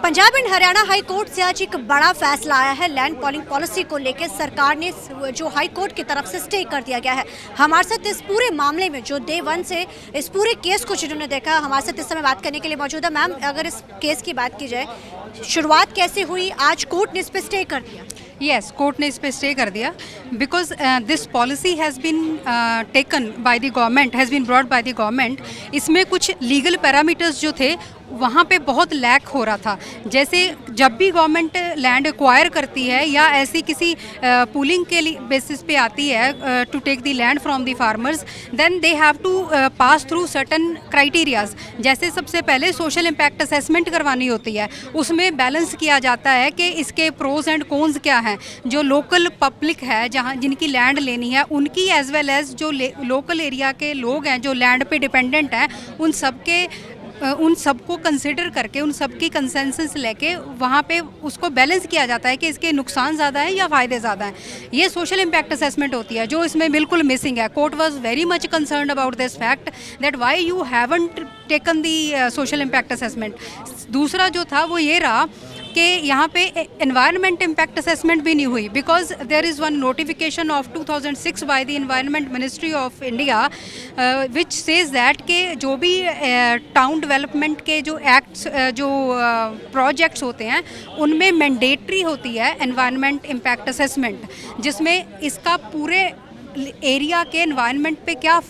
Punjab and Haryana high court से आज एक बड़ा फैसला आया है। लैंड पॉलिंग पॉलिसी को लेकर सरकार ने जो हाई कोर्ट की तरफ से स्टे कर दिया गया है। हमारे साथ इस पूरे मामले में जो डे वन से इस पूरे केस को जिन्होंने देखा, हमारे साथ इस समय बात करने के लिए मौजूद है। मैम, अगर इस केस की बात की जाए, शुरुआत कैसे हुई? आज कोर्ट ने इस पर स्टे कर दिया। यस, कोर्ट ने इस पे स्टे कर दिया because this policy has been taken by the government, has been brought by the government. इसमें कुछ लीगल पैरामीटर्स जो थे वहाँ पे बहुत लैक हो रहा था। जैसे जब भी गवर्नमेंट लैंड एक्वायर करती है या ऐसी किसी पूलिंग के लिए बेसिस पे आती है to take the land from the farmers, then they have to pass through certain criterias. जैसे सबसे पहले सोशल इम्पैक्ट असेसमेंट करवानी होती है, उसमें बैलेंस किया जाता है कि इसके प्रोज एंड कॉन्स क्या हैं। जो लोकल पब्लिक है, जहाँ जिनकी लैंड लेनी है, उनकी एज वेल एज जो लोकल एरिया के लोग हैं जो लैंड पे डिपेंडेंट हैं, उन सबको कंसिडर करके, उन सबकी कंसेंसस लेके वहाँ पे उसको बैलेंस किया जाता है कि इसके नुकसान ज़्यादा हैं या फ़ायदे ज़्यादा हैं। ये सोशल इम्पैक्ट असेसमेंट होती है जो इसमें बिल्कुल मिसिंग है। Court was very much concerned about this fact that why you haven't taken the social impact assessment. दूसरा जो था वो ये रहा कि यहाँ पे एनवायरनमेंट इम्पैक्ट असेसमेंट भी नहीं हुई because there is one notification of 2006 by the environment ministry of India which says that के जो भी टाउन डेवलपमेंट के जो एक्ट्स जो प्रोजेक्ट्स होते हैं उनमें मैंडेटरी होती है एनवायरनमेंट इम्पैक्ट असेसमेंट, जिसमें इसका पूरे एरिया के एनवायरनमेंट पे क्या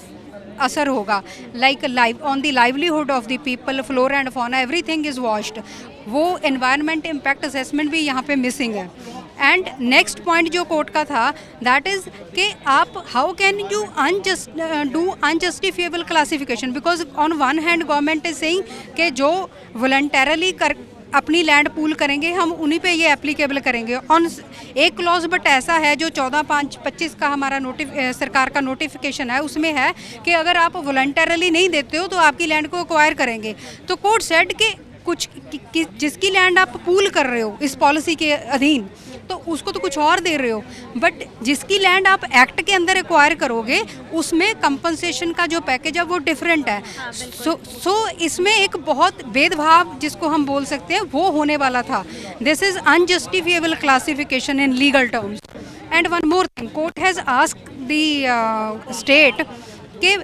असर होगा, like on the livelihood of the people, flora and fauna, everything is watched. वो एनवायरनमेंट इम्पैक्ट असेसमेंट भी यहाँ पे मिसिंग है। एंड नेक्स्ट पॉइंट जो कोर्ट का था दैट इज़ कि आप how can you do unjustifiable classification, because on one hand government is saying कि जो वॉलंटरली अपनी लैंड पूल करेंगे हम उन्हीं पे ये एप्लीकेबल करेंगे ऑन एक क्लॉज, बट ऐसा है जो 14/5/25 का हमारा सरकार का नोटिफिकेशन है, उसमें है कि अगर आप वॉलंटरली नहीं देते हो तो आपकी लैंड को एक्वायर करेंगे। तो कोर्ट सेड कि कुछ जिसकी लैंड आप पूल कर रहे हो इस पॉलिसी के अधीन, तो उसको तो कुछ और दे रहे हो, बट जिसकी लैंड आप एक्ट के अंदर एक्वायर करोगे उसमें कंपनसेशन का जो पैकेज है वो डिफरेंट है। सो इसमें एक बहुत भेदभाव जिसको हम बोल सकते हैं वो होने वाला था। This is unjustifiable classification in legal terms. And one more thing, court has asked the state कि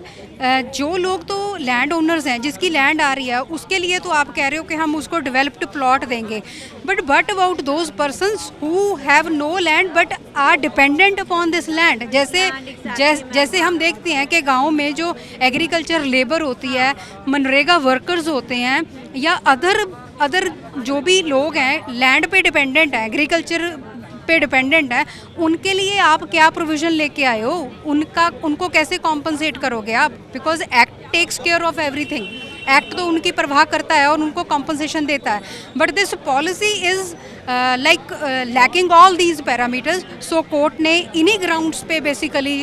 जो लोग तो लैंड ओनर्स हैं, जिसकी लैंड आ रही है उसके लिए तो आप कह रहे हो कि हम उसको डेवलप्ड प्लॉट देंगे, but about those persons who have no land but are dependent upon this land. जैसे हम देखते हैं कि गाँव में जो एग्रीकल्चर लेबर होती है, मनरेगा वर्कर्स होते हैं या अदर जो भी लोग हैं लैंड पे डिपेंडेंट हैं, एग्रीकल्चर पे डिपेंडेंट है, उनके लिए आप क्या प्रोविज़न लेके आए हो? उनको कैसे कॉम्पनसेट करोगे आप? Because act takes care of everything. Act तो उनकी परवाह करता है और उनको कॉम्पनसेशन देता है, but this policy is like lacking all these parameters. So court ने इन्हीं ग्राउंड्स पे बेसिकली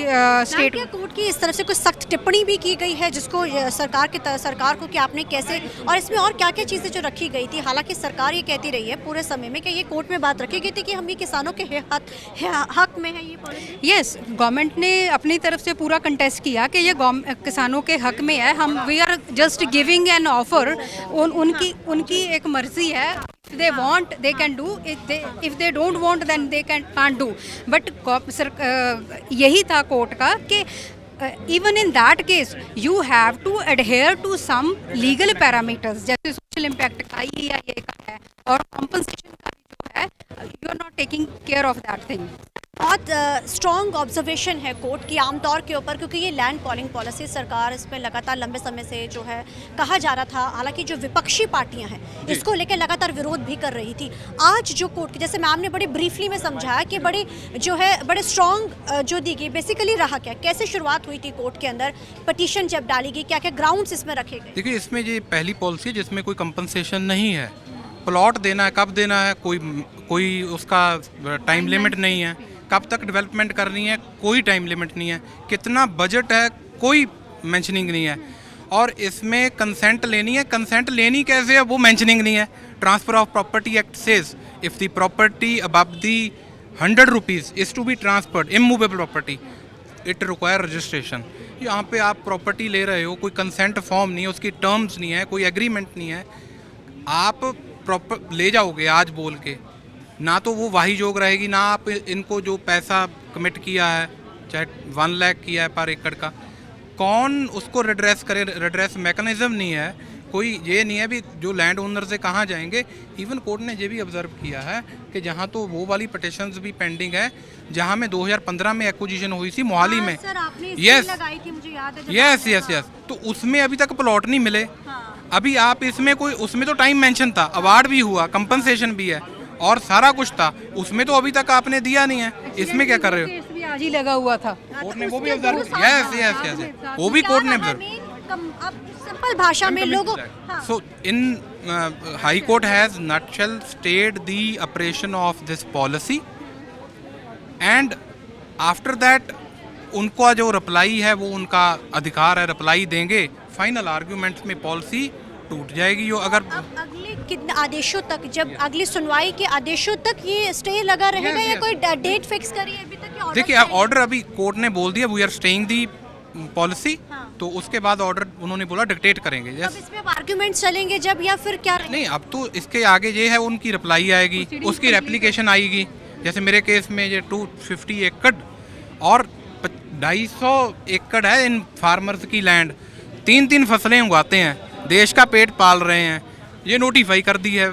स्टेट कोर्ट की इस तरफ से कुछ सख्त टिप्पणी भी की गई है जिसको सरकार को कि आपने कैसे, और इसमें और क्या क्या चीज़ें जो रखी गई थी। हालांकि सरकार ये कहती रही है पूरे समय में कि ये कोर्ट में बात रखी गई थी कि हम ये किसानों के हक में है ये पॉलिसी। यस, गवर्नमेंट ने अपनी तरफ से पूरा कंटेस्ट किया कि ये किसानों के हक में है। हम we are just giving an offer. उनकी एक मर्जी है। If they want, they can do. If they don't want, then they can't do. But यही था कोर्ट का कि even in that case, you have to adhere to some legal parameters. जैसे social impact का ये का है और compensation का जो है, you are not taking care of that thing. बहुत स्ट्रॉन्ग ऑब्जर्वेशन है कोर्ट की आमतौर के ऊपर, क्योंकि ये लैंड पॉलिंग पॉलिसी सरकार इस पर लगातार लंबे समय से जो है कहा जा रहा था। हालांकि जो विपक्षी पार्टियां हैं इसको लेकर लगातार विरोध भी कर रही थी। आज जो कोर्ट की, जैसे मैम ने बड़ी ब्रीफली में समझाया कि बड़े स्ट्रॉन्ग जो दी गई, बेसिकली रहा क्या, कैसे शुरुआत हुई थी कोर्ट के अंदर, पटिशन जब डाली गई, क्या क्या ग्राउंड्स इसमें रखे गए। देखिए, इसमें ये पहली पॉलिसी है जिसमें कोई कंपनसेशन नहीं है। प्लॉट देना है, कब देना है, कोई उसका टाइम लिमिट नहीं है। कब तक डेवलपमेंट करनी है, कोई टाइम लिमिट नहीं है। कितना बजट है, कोई मेंशनिंग नहीं है। और इसमें कंसेंट लेनी है, कंसेंट लेनी कैसे है वो मेंशनिंग नहीं है। Transfer of property act says if the property above the 100 rupees is to be transferred, immovable property, it require registration. यहाँ पे आप प्रॉपर्टी ले रहे हो, कोई कंसेंट फॉर्म नहीं है, उसकी टर्म्स नहीं है, कोई एग्रीमेंट नहीं है, आप प्रॉपर ले जाओगे आज बोल के, ना तो वो वाही जोग रहेगी, ना आप इनको जो पैसा कमिट किया है, चाहे 1 लाख किया है पर एकड़ का, कौन उसको रिड्रेस करे? रिड्रेस मैकेनिज्म नहीं है, कोई ये नहीं है भी जो लैंड ओनर से कहाँ जाएंगे। इवन कोर्ट ने ये भी ऑब्जर्व किया है कि जहाँ तो वो वाली पटिशन्स भी पेंडिंग है, जहाँ में 2015 में एक्विजिशन हुई थी मोहाली में, सर आपने Yes. लगाई थी, मुझे याद है। यस यस यस, तो उसमें अभी तक प्लॉट नहीं मिले। अभी आप इसमें कोई, उसमें तो टाइम मेंशन था, अवार्ड भी हुआ, कंपनसेशन भी है और सारा कुछ था, उसमें तो अभी तक आपने दिया नहीं है, इसमें क्या कर रहे हो? केस भी आज ही लगा हुआ था। कोर्ट ने वो भी ऑब्जर्व किया, यस यस यस, वो भी कोर्ट ने ऑब्जर्व। सिंपल भाषा में लोगों So in High Court has nutshell stated the operation of this policy and after that उनका जो रिप्लाई है वो उनका अधिकार है, रिप्लाई देंगे, फाइनल आर्ग्यूमेंट्स में पॉलिसी टूट जाएगी। जो अगर अब अगले कितने आदेशों तक, जब अगली सुनवाई के आदेशों तक ये स्टे लगा रहेगा Yes, या yes. कोई डेट फिक्स करी है अभी तक? देखिए ऑर्डर अभी कोर्ट ने बोल दिया we are staying the policy, तो उसके बाद ऑर्डर उन्होंने बोला डिक्टेट करेंगे। अब यस इसमें आर्ग्यूमेंट चलेंगे जब, या फिर क्या रहेगा? नहीं, अब तो इसके आगे ये है उनकी रिप्लाई आएगी, उसकी रेप्लिकेशन आएगी। जैसे मेरे केस में ये 250 एकड़ और 250 एकड़ है इन फार्मर्स की लैंड, 3-3 फसलें उगाते हैं, देश का पेट पाल रहे हैं, ये नोटिफाई कर दी है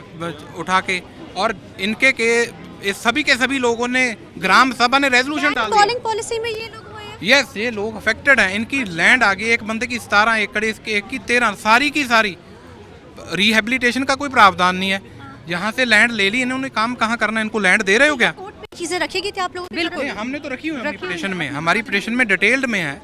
उठा के, और इनके के सभी के सभी लोगों ने, ग्राम सभा ने रेजोल्यूशन डाल दिया। पॉलिंग पॉलिसी में ये लोग हुए हैं। यस, ये लोग अफेक्टेड हैं, इनकी लैंड आ गई, एक बंदे की 17 एकड़, इसके एक की 13, सारी की सारी, रिहेबिलिटेशन का कोई प्रावधान नहीं है। यहाँ से लैंड ले ली इन्होंने, काम कहाँ करना है, इनको लैंड दे रहे हो क्या? कोर्ट में चीजें रखेगी थी आप लोगों ने? बिल्कुल। नहीं, हमने तो रखी हुई है पिटिशन में, हमारी पिटिशन में डिटेल्ड में है,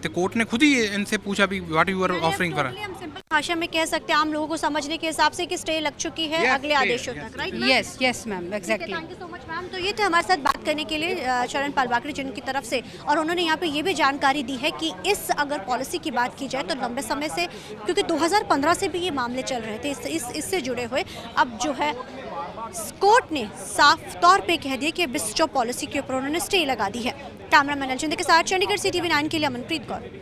तो कोर्ट ने खुद ही इनसे पूछा भी what you are offering for. हम सिंपल भाषा में कह सकते हैं आम लोगों को समझने के हिसाब से कि स्टे लग चुकी है Yes, अगले stay, आदेशों yes, तक, right? Yes yes ma'am, exactly. Thank you so much ma'am. तो ये थे हमारे साथ बात करने के लिए चरण पाल बाकरी जिनकी तरफ से, और उन्होंने यहाँ पे ये भी जानकारी दी है कि इस अगर पॉलिसी की बात की जाए तो लंबे समय से, क्योंकि 2015 से भी ये मामले चल रहे थे इससे जुड़े हुए, अब जो है कोर्ट ने साफ तौर पे कह दिया कि बिस्टॉप पॉलिसी के ऊपर उन्होंने स्टे लगा दी है। कैमरामैन अलजिंदर के साथ चंडीगढ़ CTV 9 के लिए अमनप्रीत कौर।